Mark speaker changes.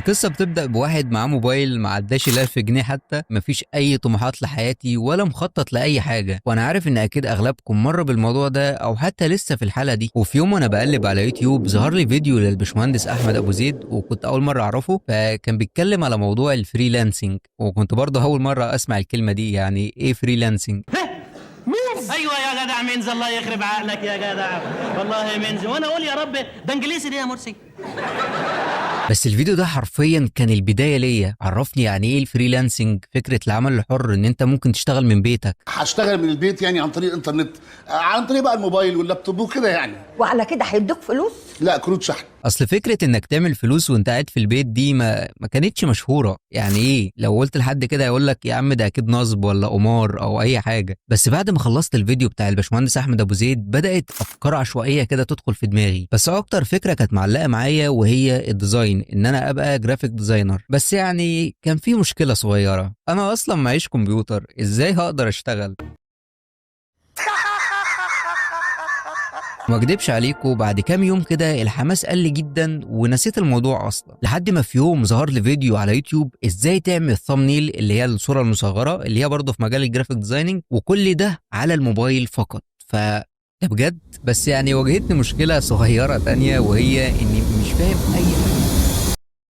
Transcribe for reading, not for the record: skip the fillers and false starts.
Speaker 1: القصة بتبدأ بواحد معاه موبايل ما عداش ال1000 جنيه، حتى مفيش أي طموحات لحياتي ولا مخطط لأي حاجة. وأنا عارف إن أكيد أغلبكم مر بالموضوع ده أو حتى لسه في الحالة دي. وفي يوم وأنا بقلب على يوتيوب ظهر لي فيديو للبشمهندس أحمد أبو زيد، وكنت أول مرة أعرفه، فكان بيتكلم على موضوع الفريلانسنج، وكنت برضه أول مرة أسمع الكلمة دي. يعني إيه فريلانسنج؟
Speaker 2: مينز، ايوه يا جدع مينز، الله يخرب عقلك يا جدع. والله مينز، وانا اقول يا رب ده انجليزي دي يا مرسي.
Speaker 1: بس الفيديو ده حرفيا كان البداية ليا، عرفني يعني ايه الفريلانسنج، فكرة العمل الحر، ان انت ممكن تشتغل من بيتك.
Speaker 3: هشتغل من البيت يعني عن طريق الانترنت، عن طريق بقى الموبايل واللابتوب وكده يعني.
Speaker 4: وعلى كده هيدوك فلوس؟
Speaker 3: لا، كروت شحن.
Speaker 1: اصل فكرة انك تعمل فلوس وانت قاعد في البيت دي ما كانتش مشهورة. يعني ايه؟ لو قلت لحد كده يقول لك يا عم ده اكيد نصب ولا قمار او اي حاجة. بس بعد ما خلصت الفيديو بتاع الباشمهندس احمد ابو زيد بدأت افكار عشوائية كده تدخل في دماغي. بس اكتر فكرة كانت معلقة معايا وهي الديزاين، ان انا ابقى جرافيك ديزاينر. بس يعني كان في مشكلة صغيرة، انا اصلا معيش كمبيوتر، ازاي هقدر اشتغل؟ ما اكدبش عليكم، بعد كام يوم كده الحماس قل جدا ونسيت الموضوع اصلا، لحد ما في يوم ظهر لي فيديو على يوتيوب ازاي تعمل ثامنيل، اللي هي الصوره المصغره اللي هي برضه في مجال الجرافيك ديزايننج، وكل ده على الموبايل فقط. ده بجد. بس يعني واجهتني مشكله صغيره تانية، وهي اني مش فاهم اي